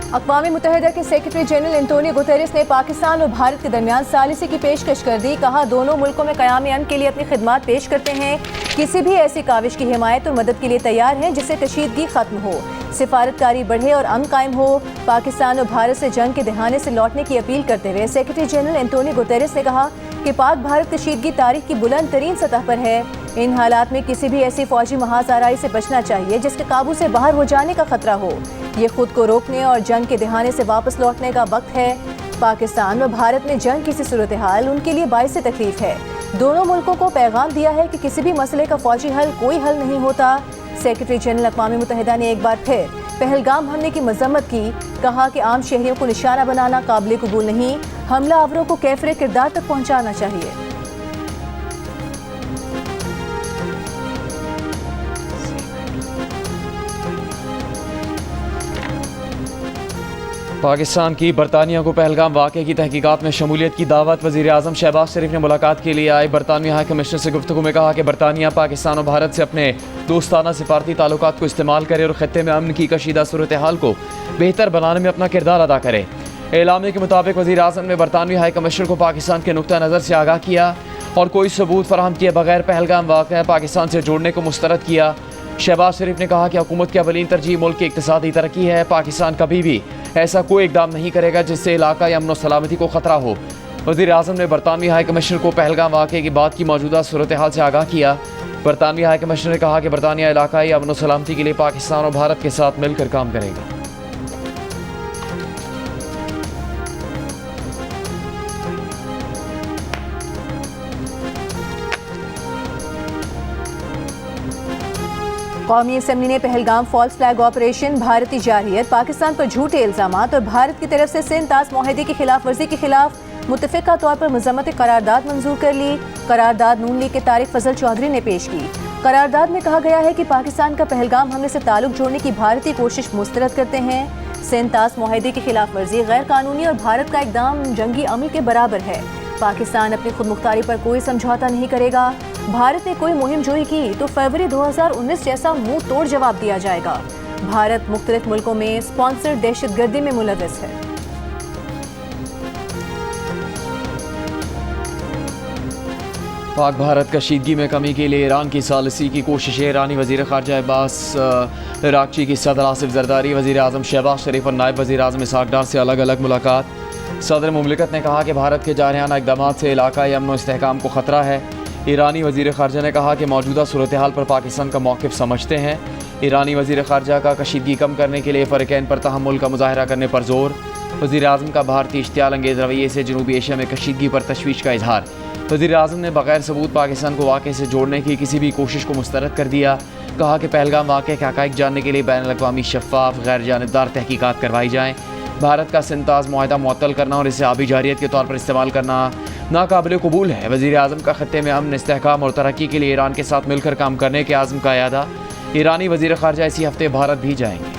अक़वाम मुत्तहिदा के secretary general Antonio Guterres ने पाकिस्तान और भारत के दरमियान सालिसी की पेशकश कर दी। कहा, दोनों मुल्कों में क़याम अमन के लिए अपनी खिदमात पेश करते हैं। किसी भी ऐसी काविश की हिमायत और मदद के लिए तैयार हैं जिससे कशीदगी खत्म हो, सिफारतकारी बढ़े और अमन कायम हो। पाकिस्तान और भारत से जंग के दहाने से लौटने की अपील करते हुए सेक्रेटरी जनरल एंटोनियो गुतेरेस ने कहा कि पाक भारत कशीदगी तारीख की बुलंद तरीन सतह पर है। इन हालात में किसी भी ऐसी फौजी महासाराई से बचना चाहिए जिसके काबू से बाहर हो जाने का खतरा हो। ये खुद को रोकने और जंग के दहाने से वापस लौटने का वक्त है। पाकिस्तान और भारत में जंग की सूरत हाल उनके लिए बाइस तकलीफ है। दोनों मुल्कों को पैगाम दिया है कि किसी भी मसले का फौजी हल कोई हल नहीं होता। सेक्रेटरी जनरल अक़वाम मुत्तहिदा ने एक बार फिर पहलगाम हमले की मजम्मत की। कहा कि आम शहरियों को निशाना बनाना काबिल कबूल नहीं, हमला आवरों को कैफरे किरदार तक पहुँचाना चाहिए। पाकिस्तान की बरतानिया को पहलगाम वाक़े की तहकीकात में शमूलियत की दावत। वज़ीर आज़म शहबाज शरीफ ने मुलाकात के लिए आए बरतानवी हाई कमिश्नर से गुफ्तगू में कहा कि बरतानिया पाकिस्तान और भारत से अपने दोस्ताना सिफारती ताल्लुकात को इस्तेमाल करे और ख़त्ते में अमन की कशीदा सूरत हाल को बेहतर बनाने में अपना किरदार अदा करे। एलामे के मुताबिक वज़ीर आज़म ने बरतानवी हाई कमिश्नर को पाकिस्तान के नुक्ता नज़र से आगाह किया और कोई सबूत फराहम किए बगैर पहलगाम वाक़या पाकिस्तान से जोड़ने को मुस्तरद किया। शहबाज शरीफ ने कहा कि हुकूमत की अवलीन तरजीह मुल्क की इक़्तिसादी तरक्की है। पाकिस्तान कभी भी ऐसा कोई इक़दाम नहीं करेगा जिससे इलाका या अमन व सलामती को ख़तरा हो। वज़ीर आज़म ने बरतानवी हाई कमिश्नर को पहलगाम वाक़े के बाद की मौजूदा सूरत हाल से आगाह किया। बरतानवी हाई कमिश्नर ने कहा कि बरतानिया इलाकाई अमन व सलामती के लिए पाकिस्तान और भारत के साथ मिलकर काम करेगा। कौमी असम्बली ने पहलगाम फॉल्स फ्लैग ऑपरेशन, भारतीय जारहियत, पाकिस्तान पर झूठे इल्ज़ामात और भारत की तरफ से सिंध तास मुआहदे की खिलाफ वर्जी के खिलाफ मुत्तफ़िक़ा तौर पर मज़म्मत करारदाद मंजूर कर ली। करारदाद नून लीग के तारिक फजल चौधरी ने पेश की। करारदाद में कहा गया है कि पाकिस्तान का पहलगाम हमले से ताल्लुक जोड़ने की भारतीय कोशिश मुस्तरद करते हैं। सिंध तास मुआहदे की खिलाफ वर्जी गैर कानूनी और भारत का इक़दाम जंगी अमल के बराबर है। पाकिस्तान अपनी खुद मुख्तारी पर कोई समझौता नहीं करेगा। भारत ने कोई मुहिम जोई की तो फरवरी 2019 जैसा मुंह तोड़ जवाब दिया जाएगा। भारत मुख्तलिफ मुल्कों में स्पॉन्सर्ड दहशतगर्दी में मुलव्वस है। पाक भारत कशीदगी में कमी के लिए ईरान की सालिसी की कोशिशें। ईरानी वज़ीर ख़ारजा अब्बास अराग़ची की सदर आसिफ ज़रदारी, वज़ीर आज़म शहबाज शरीफ और नायब वज़ीर आज़म इसहाक़ डार से अलग अलग मुलाकात। सदर मुमलिकत ने कहा कि भारत के जारहाना इक़दामात से इलाक़ाई अमन व इस्तेहकाम को ख़तरा है। ईरानी वज़ीर ख़ारजा ने कहा कि मौजूदा सूरत हाल पर पाकिस्तान का मौक़िफ़ समझते हैं। ईरानी वज़ीर ख़ारजा का कशीदगी कम करने के लिए फ़र्क़ैन पर तहम्मुल का मुज़ाहरा करने पर ज़ोर। वज़ीर आज़म का भारतीय इश्तियाल अंगेज़ रवैये से जनूबी एशिया में कशीदगी पर तशवीश का इजहार। वज़ीर आज़म ने बग़ैर सबूत पाकिस्तान को वाक़े से जोड़ने की किसी भी कोशिश को मुस्तरद कर दिया। कहा कि पहलगाम वाक़े के हक़ाइक़ जानने के लिए बैनुल-अक़वामी शफ़ाफ़ गैर जानिबदार तहक़ीक़ात करवाई जाएँ। भारत का सिंध-ताज़ मुआहदा मुअत्तल करना और इसे आबी जारियत के तौर पर इस्तेमाल करना नाकाबिल कबूल है। वज़ीर आज़म का ख़त्ते में अमन, इस्तेहकाम और तरक्की के लिए ईरान के साथ मिलकर काम करने के आज़म का यादा। ईरानी वज़ीर ख़ारजा इसी हफ़्ते भारत भी जाएंगे।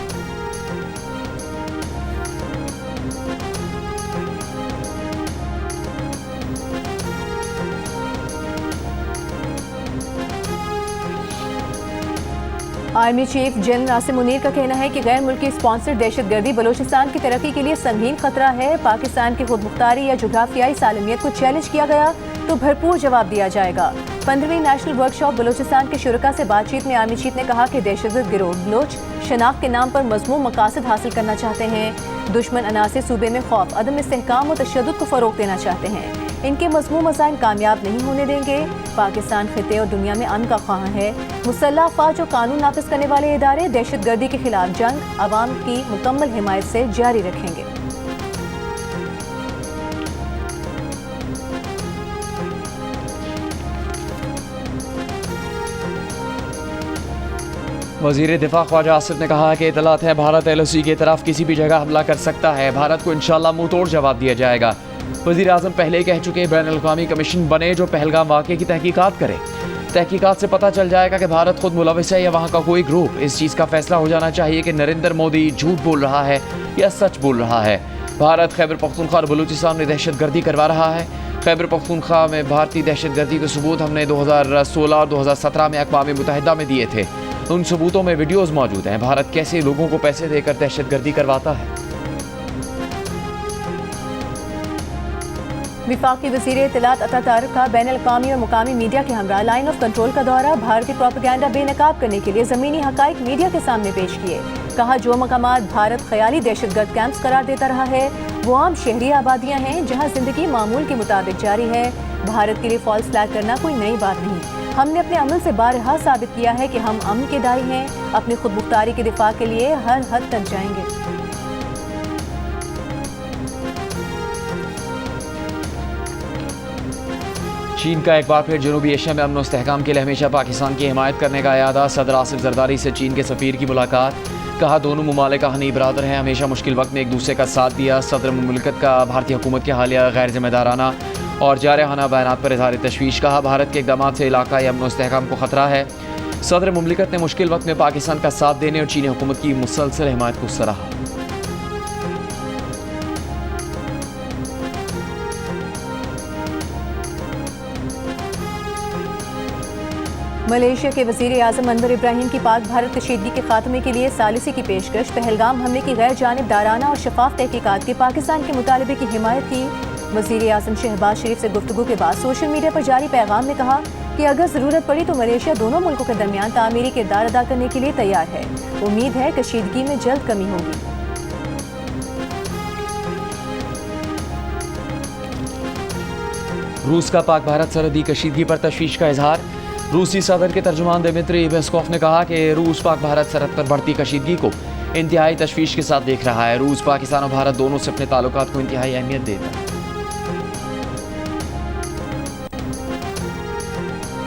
आर्मी चीफ जनरल नासिम मुनीर का कहना है कि गैर मुल्की स्पॉन्सर्ड दहशतगर्दी बलोचिस्तान की तरक्की के लिए संगीन खतरा है। पाकिस्तान की खुद मुख्तारी या जोग्राफियाई सालमियत को चैलेंज किया गया तो भरपूर जवाब दिया जाएगा। 15वीं नेशनल वर्कशॉप बलोचिस्तान के शुरका से बातचीत में आर्मी चीफ ने कहा कि दहशतगर्द गिरोह बलोच शनाख्त के नाम पर मज़मूम मकासद हासिल करना चाहते हैं। दुश्मन अनासिर सूबे में खौफ, अदम इस्तेहकाम और तशद्दुद को फ़रोग़ देना चाहते हैं। इनके मज़मूम मसाइल कामयाब नहीं होने देंगे। पाकिस्तान खिते और दुनिया में अमन का ख्वाह है। मुसल्लह अफ़वाज और कानून नाफिज करने वाले इदारे दहशतगर्दी के खिलाफ जंग अवाम की मुकम्मल हिमायत से जारी रखेंगे। वज़ीर दिफ़ा ख्वाजा आसिफ ने कहा कि इतलात है भारत LOC की तरफ किसी भी जगह हमला कर सकता है। भारत को इंशाअल्लाह मुँह तोड़ जवाब दिया जाएगा। वज़ीर आज़म पहले कह चुके बैनुल-अक़वामी कमीशन बने जो पहलगाम वाक़े की तहकीकात करे। तहकीकात से पता चल जाएगा कि भारत खुद मुलविस है या वहाँ का कोई ग्रुप। इस चीज़ का फैसला हो जाना चाहिए कि नरेंद्र मोदी झूठ बोल रहा है या सच बोल रहा है। भारत खैबर पख्तूनख्वा और बलूचिस्तान में दहशतगर्दी करवा रहा है। खैबर पख्तूनख्वा में भारतीय दहशतगर्दी के सबूत हमने 2016 और 2017 में अक़वाम मुत्तहिदा में दिए थे। उन सबूतों में वीडियोज़ मौजूद हैं। भारत कैसे लोगों को पैसे देकर दहशतगर्दी करवाता है। वफाकी वज़ीर इत्तलात अता तारिक का बैन अल-अक़वामी और मुकामी मीडिया के हमरा लाइन ऑफ कंट्रोल का दौरा। भारतीय प्रोपेगेंडा बेनकाब करने के लिए ज़मीनी हक़ाइक़ मीडिया के सामने पेश किए। कहा जो मकामात भारत ख़याली दहशतगर्द कैंप्स करार देता रहा है वो आम शहरी आबादियाँ हैं जहाँ ज़िंदगी मामूल के मुताबिक जारी है। भारत के लिए फॉल्स फ्लैग करना कोई नई बात नहीं। हमने अपने अमल से बारहा साबित किया है कि हम अमन के दाई हैं। अपनी खुद मुख्तारी के दिफा के लिए हर हद तक जाएंगे। चीन का एक बार फिर जनूबी एशिया में अमन और इस्तेहकाम के लिए हमेशा पाकिस्तान की हिमायत करने का इरादा। सदर आसिफ जरदारी से चीन के सफ़ीर की मुलाकात। कहा दोनों ममालिक हनी बरादर हैं, हमेशा मुश्किल वक्त में एक दूसरे का साथ दिया। सदर मुमलिकत का भारतीय हुकूमत के हालिया गैर जिम्मेदाराना और जारहाना बयानात पर इज़हार तशवीश। कहा भारत के इक़दामात से इलाक़ाई अमन और इस्तेहकाम को ख़तरा है। सदर मुमलिकत ने मुश्किल वक्त में पाकिस्तान का साथ देने और चीनी हुकूमत की मुसलसल हिमायत को सराहा। मलेशिया के वज़ीर आज़म अनवर इब्राहिम की पाक भारत कशीदगी के खात्मे के लिए सालिसी की पेशकश। पहलगाम हमले की गैर जानिबदाराना और शफाफ तहकीकात के पाकिस्तान के मुतालबे की हिमायत की। वज़ीर आज़म शहबाज शरीफ से गुफ्तगू के बाद सोशल मीडिया पर जारी पैगाम में कहा कि अगर ज़रूरत पड़ी तो मलेशिया दोनों मुल्कों के दरमियान तामीरी किरदार अदा करने के लिए तैयार है। उम्मीद है कशीदगी में जल्द कमी होगी। रूस का पाक भारत सरहदी कशीदगी पर तशवीश का इजहार। रूसी सदर के तर्जुमान दिमित्री पेस्कोव ने कहा कि रूस पाक भारत सरहद पर बढ़ती कशीदगी को इंतहाई तशवीश के साथ देख रहा है। रूस पाकिस्तान और भारत दोनों से अपने ताल्लुकात को इंतहाई अहमियत देता है।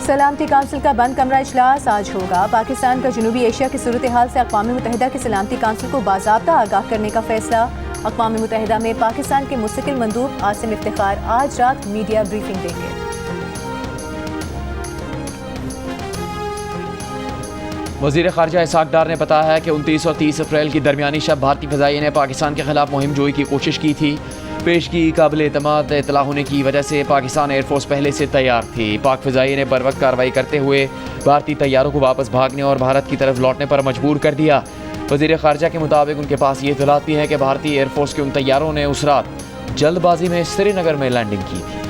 सलामती काउंसिल का बंद कमरा इजलास आज होगा। पाकिस्तान का जनूबी एशिया की सूरत हाल से अक़वाम मुत्तहिदा की सलामती काउंसिल को बाज़ाब्ता आगाह करने का फैसला। अक़वाम मुत्तहिदा में पाकिस्तान के मुस्तकिल मंदूब आसिम इफ्तिखार आज रात मीडिया ब्रीफिंग देंगे। वज़ीर ख़ारजा इसहाक़ डार ने बताया है कि 29 और 30 अप्रैल की दरमियानी शब भारतीय फ़ज़ाइया ने पाकिस्तान के खिलाफ मुहिम जोई की कोशिश की थी। पेशगी काबिल एतमाद इतला होने की वजह से पाकिस्तान एयरफोर्स पहले से तैयार थी। पाक फ़ज़ाइया ने बरवक्त कार्रवाई करते हुए भारतीय तैयारों को वापस भागने और भारत की तरफ लौटने पर मजबूर कर दिया। वज़ीर ख़ारजा के मुताबिक उनके पास ये इत्तलात भी है कि भारतीय एयरफोर्स के उन तैयारों ने उस रात जल्दबाजी में श्रीनगर में लैंडिंग की थी।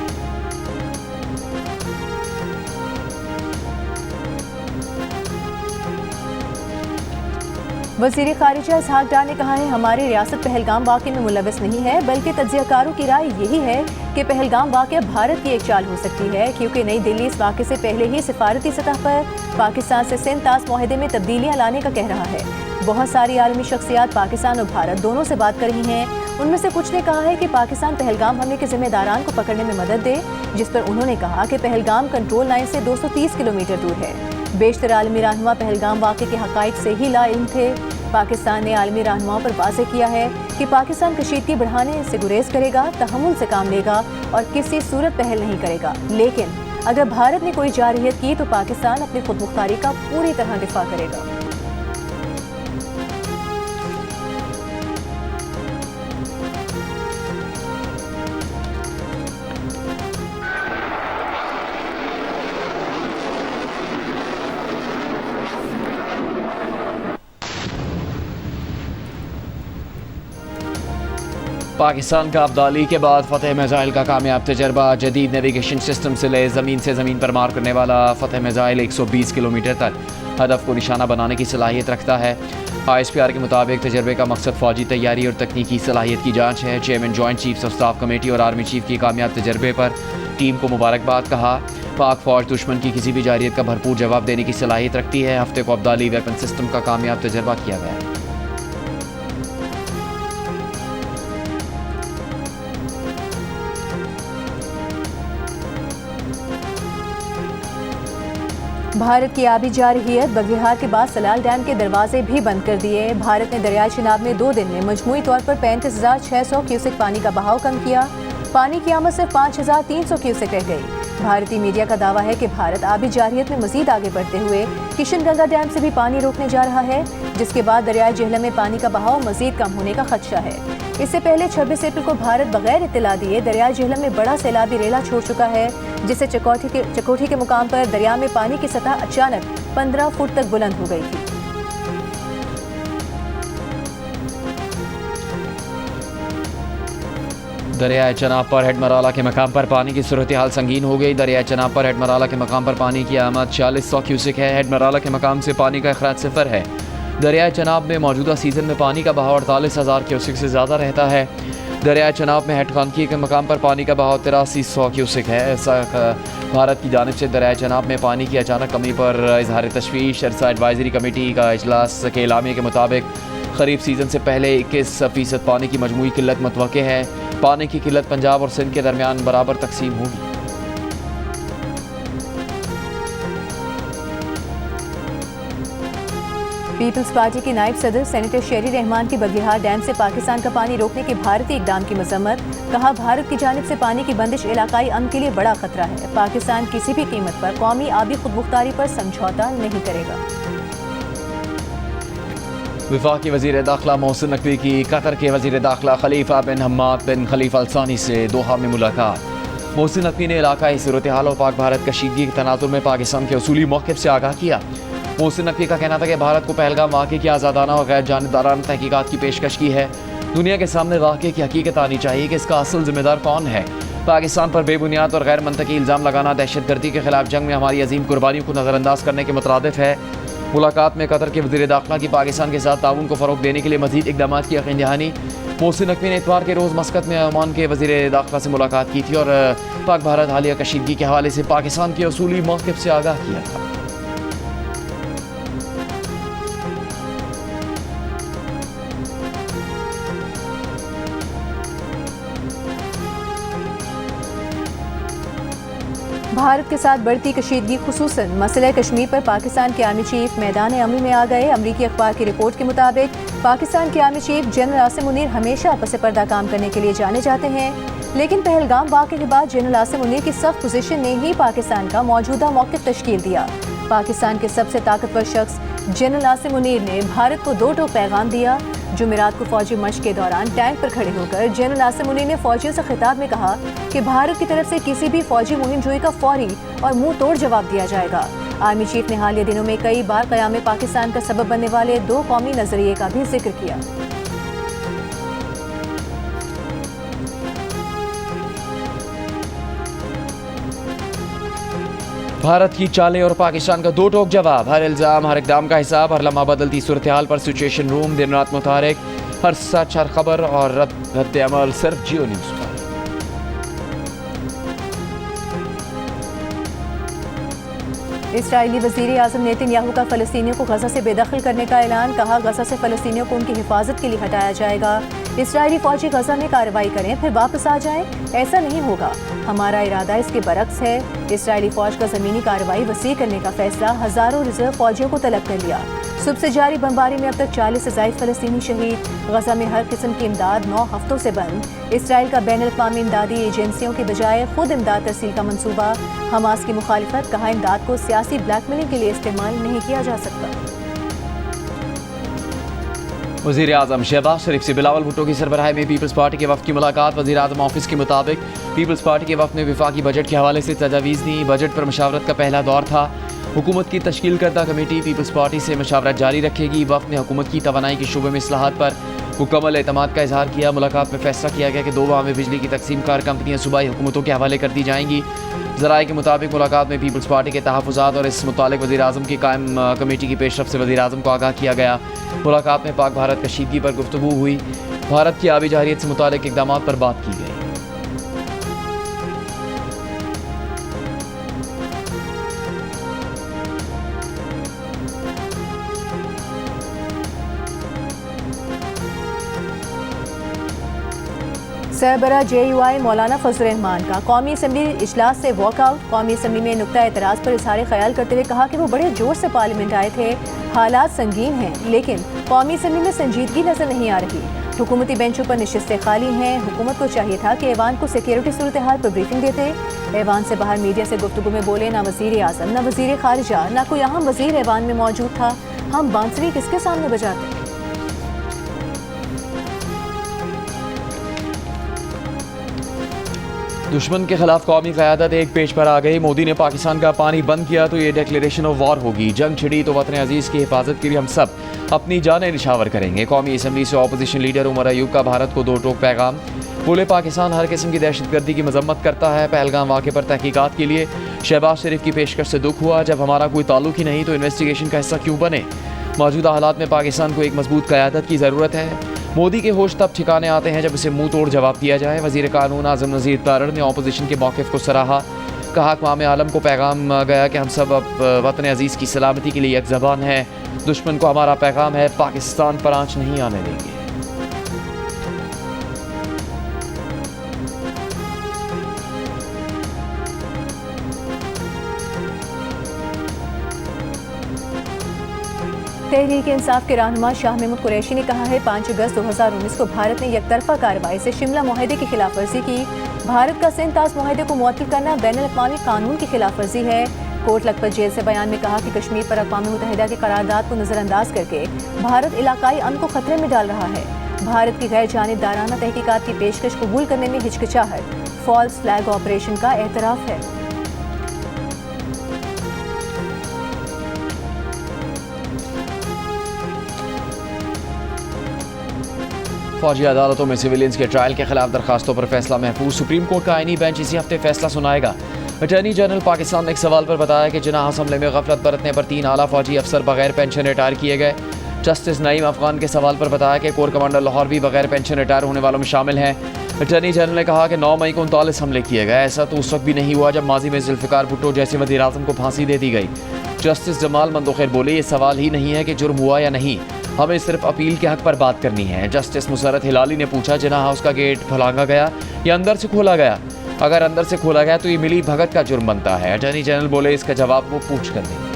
वज़ीर ख़ारिजा इसहाक़ डार ने कहा है हमारी रियासत पहलगाम वाक़े में मुलविस नहीं है, बल्कि तज्ज़ियाकारों की राय यही है कि पहलगाम वाक़या भारत की एक चाल हो सकती है, क्योंकि नई दिल्ली इस वाक़े से पहले ही सिफारती सतह पर पाकिस्तान से सिंध तास मुआहदे में तब्दीलियाँ लाने का कह रहा है। बहुत सारी आलमी शख्सियात पाकिस्तान और भारत दोनों से बात कर रही हैं। उनमें से कुछ ने कहा है कि पाकिस्तान पहलगाम हमले के जिम्मेदारान को पकड़ने में मदद दे, जिस पर उन्होंने कहा कि पहलगाम कंट्रोल लाइन से 230 किलोमीटर दूर है। बेशतर आलमी रहनुमा पहलगाम वाक़े के हक़ाइक़ से ही लाइल्म थे। पाकिस्तान ने आलमी रहनुमाओं पर वाज़ेह किया है कि पाकिस्तान कशीदगी बढ़ाने से गुरेज करेगा, तहम्मुल से काम लेगा और किसी सूरत पहल नहीं करेगा। लेकिन अगर भारत ने कोई जारहियत की तो पाकिस्तान अपनी खुद मुख्तारी का पूरी तरह दिफा करेगा। पाकिस्तान का अब्दाली के बाद फतेह मिसाइल का कामयाब तजर्बा। जदीद नेविगेशन सिस्टम से ले ज़मीन से ज़मीन पर मार करने वाला फतेह मिसाइल 120 किलोमीटर तक हदफ को निशाना बनाने की सलाहियत रखता है। ISPR के मुताबिक तजर्बे का मकसद फ़ौजी तैयारी और तकनीकी सलाहियत की जाँच है। Chairman joint chiefs of staff committee और आर्मी चीफ की कामयाब तजर्बे पर टीम को मुबारकबाद कहा। पाक फ़ौज दुश्मन की किसी भी जारियत का भरपूर जवाब देने की सलाहियत रखती है। हफ्ते को अब्दाली वेपन सिस्टम का कामयाब तजर्बा किया गया है। भारत की आबी जारहियत बगरिहार के बाद सलाल डैम के दरवाजे भी बंद कर दिए। भारत ने दरियाई चिनाब में 2 दिन में मजमूई तौर पर 35,600 क्यूसेक पानी का बहाव कम किया। पानी की आमद सिर्फ 5,300 क्यूसेक रह गई। भारतीय मीडिया का दावा है कि भारत आबी जारहियत में मजीद आगे बढ़ते हुए किशनगंगा डैम से भी पानी रोकने जा रहा है, जिसके बाद दरियाई जेहलम में पानी का बहाव मजीद कम होने का खदशा है। इससे पहले 26 अप्रैल को भारत बगैर इत्तला दिए दरियाई जेहलम में बड़ा सैलाबी रेला छोड़ चुका है, जिससे चकोठी के मुकाम पर दरिया में पानी की सतह अचानक 15 फुट तक बुलंद हो गई थी। दरियाए चनाब पर हेडमराला के मकाम पर पानी की सूरत हाल संगीन हो गई। दरियाए चनाब पर हेडमराला के मकाम पर पानी की आमद 4600 क्यूसिक है। हेडमराला के मकाम से पानी का अखराज 0 है। दरियाए चनाब में मौजूदा सीज़न में पानी का बहाव 48,000 क्यूसिक से ज़्यादा रहता है। दरियाए चनाब में हेड खानकी के मकाम पर पानी का बहाव 8300 क्यूसिक है। ऐसा भारत की जानिब से दरियाए चनाब में पानी की अचानक कमी पर इजहार तशवीश। अरसा एडवाइजरी कमेटी का इजलास के एलामिया के मुताबिक खरीफ सीज़न से पहले 21% पानी की मजमूई किल्लत मुतवक्के है। पानी की किल्लत पंजाब और सिंध के दरमियान बराबर तकसीम होगी। पीपल्स पार्टी के नायब सदर सेनेटर शेरी रहमान की बगलिहार डैम से पाकिस्तान का पानी रोकने के भारतीय इकदाम की मजम्मत। कहा, भारत की जानिब से पानी की बंदिश इलाकाई अमन के लिए बड़ा खतरा है। पाकिस्तान किसी भी कीमत पर कौमी आबी खुदमुख्तारी पर समझौता नहीं करेगा। वफाकी वज़ीर दाखिला मोहसिन नकवी की कतर के वज़ीर दाखिला खलीफा बिन हम्माद बिन खलीफा अल-सानी से दोहा में मुलाकात। मोहसिन नकवी ने इलाकाई सूरत हाल और पाक भारत कशीदगी के तनाजुर में पाकिस्तान के उसूली मौक़िफ़ से आगाह किया। मोहसिन नकवी का कहना था कि भारत को पहलगाम वाक़े की आज़ादाना और गैर जानिबदाराना तहकीकात की पेशकश की है। दुनिया के सामने वाक़े की हकीकत आनी चाहिए कि इसका असल ज़िम्मेदार कौन है। पाकिस्तान पर बेबुनियाद और गैर मनतकी इल्ज़ाम लगाना दहशतगर्दी के खिलाफ जंग में हमारी अजीम कुर्बानियों को नज़रअंदाज करने के मुतरादिफ है। मुलाकात में कतर के वज़ीर दाखिला की पाकिस्तान के साथ ताउन को फ़रोग़ देने के लिए मज़ीद इक़दाम की यकीन दहानी। मोहसिन नकवी ने इतवार के रोज़ मस्कत में ओमान के वज़ीर दाखिला से मुलाकात की थी और पाक भारत हालिया कशीदगी के हवाले से पाकिस्तान के उसूली मौक़िफ़ से आगाह किया था। भारत के साथ बढ़ती कशीदगी खुसूसन मसले कश्मीर पर पाकिस्तान के आर्मी चीफ मैदान अमल में आ गए। अमरीकी अखबार की रिपोर्ट के मुताबिक पाकिस्तान के army chief general Asim Munir हमेशा आपस पर्दा काम करने के लिए जाने जाते हैं, लेकिन पहलगाम वाक़े के बाद जनरल आसिम मुनीर की सख्त पोजीशन ने ही पाकिस्तान का मौजूदा मौक़िफ़ तश्कील दिया। पाकिस्तान के सबसे ताकतवर शख्स जनरल आसिम मुनीर ने भारत को 2 टोक पैगाम दिया। जुमेरात को फौजी मश्क के दौरान टैंक पर खड़े होकर जनरल आसिम मुनीर ने फौजियों से खिताब में कहा कि भारत की तरफ से किसी भी फौजी मुहिम जोई का फौरी और मुंह तोड़ जवाब दिया जाएगा। आर्मी चीफ ने हालिया दिनों में कई बार क़याम पाकिस्तान का सबब बनने वाले 2 कौमी नजरिए का भी जिक्र किया। भारत की चालें और पाकिस्तान का 2 टोक जवाब। हर इल्ज़ाम, हर इक़दाम का हिसाब, हर लम्हा बदलती सूरत हाल पर सिचुएशन रूम दिन रात मुतारिक, हर सच, हर खबर और रद्द अमल सिर्फ जियो न्यूज़ पर। इस्राईली वज़ीर आज़म नेतन्याहू का फ़लस्तीनियों को गज़ा से बेदखल करने का ऐलान। कहा, गज़ा से फ़लस्तीनियों को उनकी हिफाजत के लिए हटाया जाएगा। इस्राईली फ़ौजी गज़ा में कार्रवाई करें फिर वापस आ जाएं, ऐसा नहीं होगा। हमारा इरादा इसके बरक्स है। इस्राईली फ़ौज का ज़मीनी कार्रवाई वसी करने का फ़ैसला। हज़ारों रिज़र्व फ़ौजियों को तलब कर लिया। सुबह से जारी बमबारी में अब तक 40 से ज़ायद फ़लस्तीनी शहीद। गज़ा में हर किस्म की इमदाद 9 हफ्तों से बंद। इसराइल का बैनुल-अक़वामी इमदादी एजेंसियों के बजाय खुद इमदाद तरसील का मंसूबा। हमास की मुखालिफत। कहा, इमदाद को सियासी ब्लैकमेलिंग के लिए इस्तेमाल नहीं किया जा सकता। वज़ीर आज़म शहबाज शरीफ से बिलावल भुट्टो की सरबराही में पीपल्स पार्टी के वफ़द की मुलाकात। वज़ीर आज़म ऑफिस के मुताबिक पीपल्स पार्टी के वफ़द ने वफाकी बजट के हवाले से तजावीज़ दी। बजट पर मशावरत का पहला दौर था। हुकूमत की तश्कील करदा कमेटी पीपल्स पार्टी से मशावरत जारी रखेगी। वफ़द ने हुकूमत की तवानाई के शुबे में इस्लाहात पर मुकम्मल एतमाद का इजहार किया। मुलाकात में फैसला किया गया कि 2 माह में बिजली की तकसीम कार कंपनियाँ सूबाई हुकूमतों के हवाले कर दी जाएंगी। ज़राए के मुताबिक मुलाकात में पीपल्स पार्टी के तहफ़्फ़ुज़ात और इस मुतालिक वज़ीर आज़म की कायम कमेटी की पेशरफ से वज़ीर आज़म को आगाह किया गया। मुलाकात में पाक भारत कशीदगी पर गुफ्तगू हुई। भारत की आबी जारियत से मुतालिक इक़दाम पर बात की गई। सरबरा JUI मौलाना फजल रहमान का कौमी असम्बली इजलास से वॉकआउट। कौमी असम्बली में नुक्ता एतराज़ पर इज़हार ख्याल करते हुए कहा कि वो बड़े जोश से पार्लियामेंट आए थे। हालात संगीन हैं, लेकिन कौमी असम्बली में संजीदगी नजर नहीं आ रही। हुकूमती बेंचों पर नशिस्तें खाली हैं। हुकूमत को चाहिए था कि ऐवान को सिक्योरिटी सूरत हाल पर ब्रीफिंग देते। ऐवान से बाहर मीडिया से गुफ्तगू में बोले ना वज़ीर आज़म, ना वज़ीर ख़ारिजा, ना कोई अहम वज़ीर ऐवान में मौजूद था। हम बांसुरी किसके सामने बजाते? दुश्मन के खिलाफ कौमी क़यादत एक पेज पर आ गई। मोदी ने पाकिस्तान का पानी बंद किया तो ये डिक्लेरेशन ऑफ वॉर होगी। जंग छिड़ी तो वतन अजीज़ की हिफाजत के लिए हम सब अपनी जानें निछावर करेंगे। कौमी असम्बली से अपोजिशन लीडर उमर अयूब का भारत को 2 टोक पैगाम। बोले पाकिस्तान हर किस्म की दहशतगर्दी की मजम्मत करता है। पहलगाम वाक़े पर तहकीकात के लिए शहबाज शरीफ की पेशकश से दुख हुआ। जब हमारा कोई ताल्लुक ही नहीं तो इन्वेस्टिगेशन का हिस्सा क्यों बने। मौजूदा हालात में पाकिस्तान को एक मजबूत क़यादत की ज़रूरत है। मोदी के होश तब ठिकाने आते हैं जब उसे मुंह तोड़ जवाब दिया जाए। वज़ीर कानून आज़म नज़ीर तारड़ ने अपोजिशन के मौक़िफ़ को सराहा। कहा अक़वाम आलम को पैगाम गया कि हम सब अब वतन अज़ीज़ की सलामती के लिए एक ज़बान है। दुश्मन को हमारा पैगाम है, पाकिस्तान पर आँच नहीं आने देंगे। तहरीक इंसाफ के रहनुमा शाह महमूद कुरैशी ने कहा है 5 अगस्त 2019 को भारत ने यकतरफा कार्रवाई से शिमला मुआहदे की खिलाफ वर्जी की। भारत का सिंध ताज मुआहदे को मुअत्तल करना बैनुल-अक़वामी कानून की खिलाफ वर्जी है। कोर्ट लखपत जेल से बयान में कहा कि कश्मीर पर अक़वाम मुत्तहिदा के करारदाद को नज़रअंदाज करके भारत इलाकाई अमन को खतरे में डाल रहा है। भारत की गैर जानिबदाराना तहकीकात की पेशकश कबूल करने में हिचकिचाहट फॉल्स फ्लैग ऑपरेशन का एतराफ़ है। फौजी अदालतों में सिविलियंस के ट्रायल के खिलाफ दरखास्तों पर फैसला महफूज। सुप्रीम कोर्ट का आईनी बेंच इसी हफ्ते फैसला सुनाएगा। अटॉर्नी जनरल पाकिस्तान ने एक सवाल पर बताया कि जिनाह हमले में गफलत बरतने पर 3 आला फौजी अफसर बगैर पेंशन रिटायर किए गए। जस्टिस नईम अफगान के सवाल पर बताया कि कोर कमांडर लाहौर भी बगैर पेंशन रिटायर होने वालों में शामिल हैं। अटॉर्नी जनरल ने कहा कि 9 मई को 39 हमले किए गए। ऐसा तो उस वक्त भी नहीं हुआ जब माजी में जुल्फ़िकार भुट्टो जैसे वज़ीर आज़म को फांसी दे दी गई। जस्टिस जमाल मंदोखैर बोले, ये सवाल ही नहीं है कि जुर्म हुआ या नहीं, हमें सिर्फ अपील के हक पर बात करनी है। जस्टिस मुसरत हिलाली ने पूछा, जिनाह हाउस का गेट फलांगा गया या अंदर से खोला गया? अगर अंदर से खोला गया तो ये मिली भगत का जुर्म बनता है। अटॉर्नी जनरल बोले, इसका जवाब वो पूछ कर देंगे।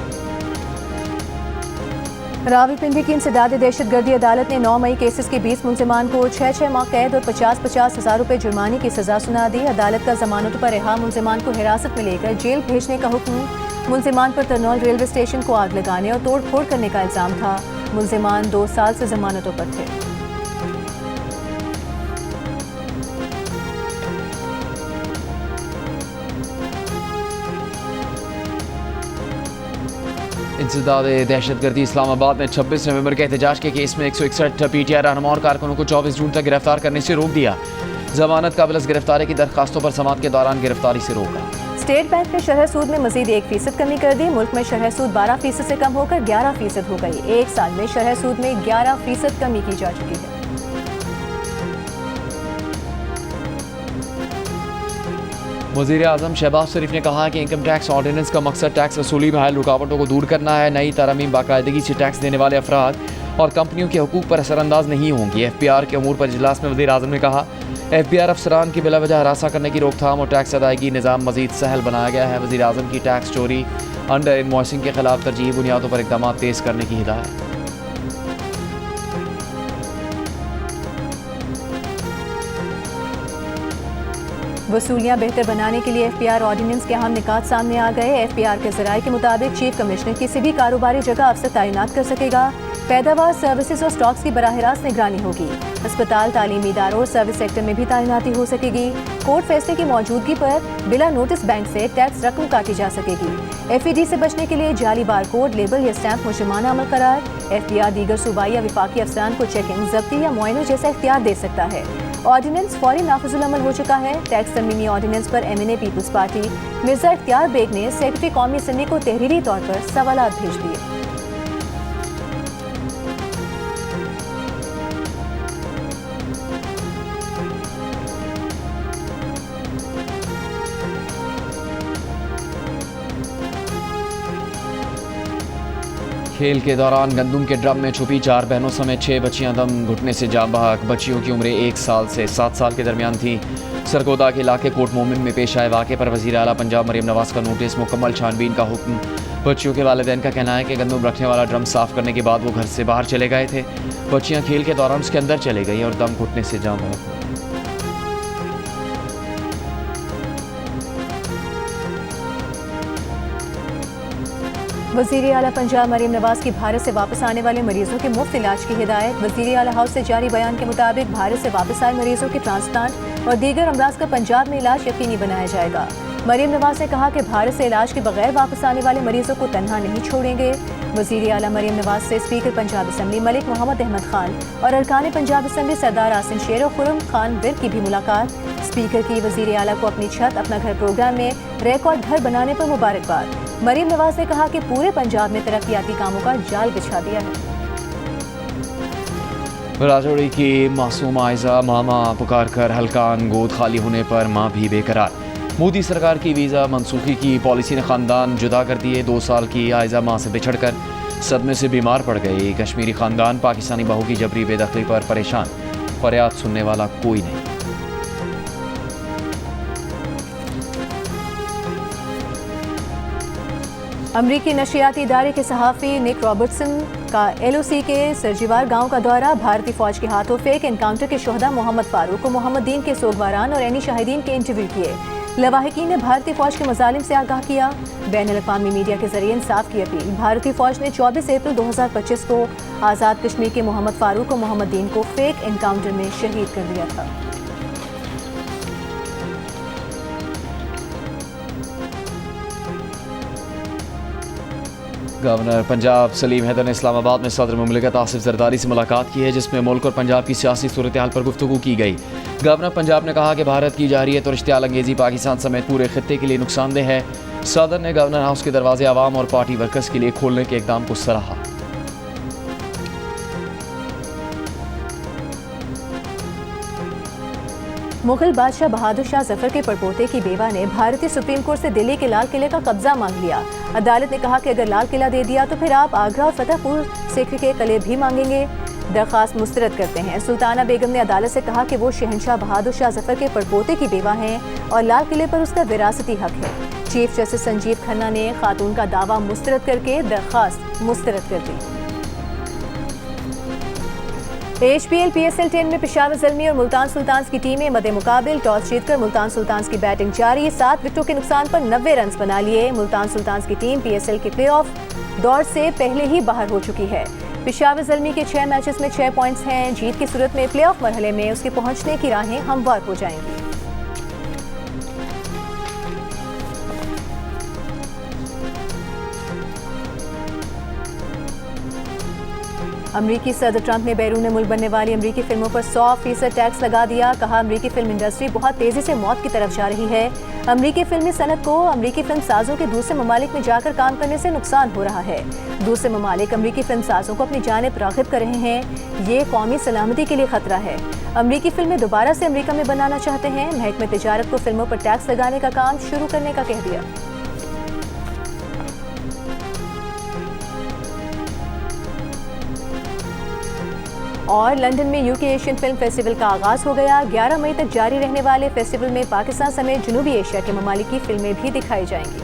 रावलपिंडी की इंसदाद दहशतगर्दी अदालत ने 9 मई केसेस के 20 मुलजिमान को 6 माह कैद और 50 हज़ार रुपये जुर्माने की सजा सुना दी। अदालत का जमानतों पर रिहा मुलजिमान को हिरासत में लेकर जेल भेजने का हुक्म। मुलजिमान पर तरनौल रेलवे स्टेशन को आग लगाने और तोड़ फोड़ करने का इल्ज़ाम था। मुलजिमान 2 साल से जमानतों पर थे। इंसदाद दहशतगर्दी इस्लामाबाद ने 26 नवंबर के एहतजाज के केस में 161 पीटीआई रहनुमा और कारकुनों को 24 जून तक गिरफ्तार करने से रोक दिया। जमानत काबिल गिरफ्तारी की दरखास्तों पर समाअत के दौरान गिरफ्तारी से रोका। स्टेट बैंक ने शरह सूद में मजीद 1% कमी कर दी। मुल्क में शरह सूद 12% से कम होकर 11% हो गई। एक साल में शरह सूद में 11% कमी की जा चुकी है। वज़ीर आज़म शहबाज शरीफ ने कहा कि इनकम टैक्स ऑर्डिनेंस का मकसद टैक्स वसूली में हाल रुकावटों को दूर करना है। नई तरमीम बाकायदगी से टैक्स देने वाले अफराद और कंपनियों के हुकूक पर असरअंदाज नहीं होंगी। FPR के अमूर पर इजलास में वज़ीर आज़म ने कहा, FPR अफसरान की बिला वजह हरासा करने की रोकथाम और टैक्स अदायगी निज़ाम मज़ीद सहल बनाया गया है। वज़ीर आज़म की टैक्स चोरी अंडर इनवॉइसिंग के खिलाफ तरजीही बुनियादों पर इक़दाम तेज़ करने की हिदायत। वसूलियाँ बेहतर बनाने के लिए FPR ऑर्डिनेंस के अहम निकात सामने आ गए। FPR के ज़राए के मुताबिक चीफ कमिश्नर किसी भी कारोबारी जगह अफसर तैनात कर सकेगा। पैदावार, सर्विसेज और स्टॉक्स की बराह रास्त निगरानी होगी। अस्पताल, तालीमी इदारों और सर्विस सेक्टर में भी तैनाती हो सकेगी। कोर्ट फैसले की मौजूदगी पर बिला नोटिस बैंक से टैक्स रकम काटी जा सकेगी। FED से बचने के लिए जाली बारकोड, लेबल या स्टैंप मुजरिमाना अमल करार। FPR दीगर सूबाई या विफाकी अफसरान को चेकिंग, जब्ती या मुआयनों जैसा इख्तियार दे सकता है। ऑर्डिनेंस फौरी नाफिजुल अमल हो चुका है। टैक्स तरमीमी ऑर्डिनेंस पर MNA पीपल्स पार्टी मिर्जा इख्तियार बेग ने सेक्रेटरी कौमी असम्बली को तहरीरी तौर पर सवालात भेज दिए। खेल के दौरान गंदम के ड्रम में छुपी 4 बहनों समेत 6 बच्चियां दम घुटने से जाँ बहक। बच्चियों की उम्रें 1 साल से 7 साल के दरमियान थी। सरगोदा के इलाके कोट मोमिन में पेश आए वाक़े पर वज़ीर आला पंजाब मरीम नवाज़ का नोटिस, मुकम्मल छानबीन का हुक्म। बच्चियों के वालिदैन का कहना है कि गंदम रखने वाला ड्रम साफ़ करने के बाद वो घर से बाहर चले गए थे। बच्चियाँ खेल के दौरान उसके अंदर चले गई और दम घुटने से जाँ बहक। वज़ीर आला पंजाब मरीम नवाज़ की भारत से वापस आने वाले मरीजों के मुफ्त इलाज की हिदायत। वज़ीर आला हाउस से जारी बयान के मुताबिक भारत से वापस आए मरीजों के ट्रांसप्लांट और दीगर अमराज का पंजाब में इलाज यकीनी बनाया जाएगा। मरीम नवाज़ ने कहा कि भारत से इलाज के बगैर वापस आने वाले मरीजों को तन्हा नहीं छोड़ेंगे। वज़ीर आला मरीम नवाज से स्पीकर पंजाब असम्बली मलिक मोहम्मद अहमद खान और अरकान पंजाब असम्बली सरदार आसिन शेर और खुर्रम खान विर की भी मुलाकात। स्पीकर की वज़ीर आला को अपनी छत अपना घर प्रोग्राम में रिकॉर्ड घर बनाने पर मुबारकबाद। मरीम नवाज ने कहा कि पूरे पंजाब में तरक्याती कामों का जाल बिछा दिया है। राजौरी की मासूम आयजा मामा पुकार कर हल्कान गोद खाली होने पर माँ भी बेकरार। मोदी सरकार की वीज़ा मनसूखी की पॉलिसी ने ख़ानदान जुदा कर दिए। 2 साल की आयजा माँ से बिछड़कर सदमे से बीमार पड़ गई। कश्मीरी ख़ानदान पाकिस्तानी बहू की जबरी बेदखली पर परेशान, फरियाद सुनने वाला कोई नहीं। अमरीकी नशियाती इदारे के सहाफ़ी निक रॉबर्टसन का LOC के सरजीवार गांव का दौरा। भारतीय फ़ौज के हाथों फेक एनकाउंटर के शोहदा मोहम्मद फारूक को मोहम्मद दीन के सोगवारान और एनी शाहिदीन के इंटरव्यू किए। लवाहिकीन ने भारतीय फ़ौज के मज़ालिम से आगाह किया। बैनुल-अक़वामी मीडिया के जरिए इंसाफ की अपील। भारतीय फ़ौज ने 24 अप्रैल 2025 को आज़ाद कश्मीर के मोहम्मद फारूक और मोहम्मद दीन को फेक एनकाउंटर में शहीद कर दिया था। गवर्नर पंजाब सलीम हैदर ने इस्लामाबाद में सदर मुमलिकत आसिफ जरदारी से मुलाकात की है, जिसमें मुल्क और पंजाब की सियासी सूरत हाल पर गुफ्तगू की गई। गवर्नर पंजाब ने कहा कि भारत की जारियत और इश्तियाल अंगेज़ी पाकिस्तान समेत पूरे खित्ते के लिए नुकसानदेह है। सदर ने गवर्नर हाउस के दरवाजे आवाम और पार्टी वर्कर्स के लिए खोलने के इक़दाम को सराहा। मुगल बादशाह बहादुर शाह जफर के परपोते की बेवा ने भारतीय सुप्रीम कोर्ट से दिल्ली के लाल किले का कब्जा मांग लिया। अदालत ने कहा कि अगर लाल किला दे दिया तो फिर आप आगरा और फतेहपुर सीकरी के किले भी मांगेंगे। दरख्वास्त मुस्तरद करते हैं। सुल्ताना बेगम ने अदालत से कहा कि वो शहंशाह बहादुर शाह जफर के परपोते की बेवा हैं और लाल किले पर उसका विरासती हक है। चीफ जस्टिस संजीव खन्ना ने खातून का दावा मुस्तरद करके दरख्वास्त मुस्तरद कर दी। HPL PSL 10 में पेशावर ज़ल्मी और मुल्तान सुल्तान्स की टीमें मदे मुकाबिल। टॉस जीतकर मुल्तान सुल्तान्स की बैटिंग जारी। 7 विकेटों के नुकसान पर 90 रन बना लिए। मुल्तान सुल्तान्स की टीम PSL के प्लेऑफ दौर से पहले ही बाहर हो चुकी है। पेशावर ज़ल्मी के 6 मैचेस में 6 पॉइंट्स हैं। जीत की सूरत में प्लेऑफ मरहले में उसके पहुंचने की राहें हमवार हो जाएंगी। अमरीकी सदर ट्रंप ने बैरून मुल्क बनने वाली अमरीकी फिल्मों पर 100% टैक्स लगा दिया। कहा अमरीकी फिल्म इंडस्ट्री बहुत तेजी से मौत की तरफ जा रही है। अमरीकी फिल्मी सनत को अमरीकी फिल्म साजों के दूसरे ममालिक में जाकर काम करने से नुकसान हो रहा है। दूसरे ममालिक अमरीकी फिल्म साजों को अपनी जानिब राग़िब कर रहे हैं। ये कौमी सलामती के लिए खतरा है। अमरीकी फिल्में दोबारा से अमरीका में बनाना चाहते हैं। महकमे तिजारत को फिल्मों पर टैक्स लगाने का काम शुरू करने का कह दिया। और लंदन में UK एशियन फिल्म फेस्टिवल का आगाज हो गया। 11 मई तक जारी रहने वाले फेस्टिवल में पाकिस्तान समेत जनूबी एशिया के ममालिक की फिल्में भी दिखाई जाएंगी।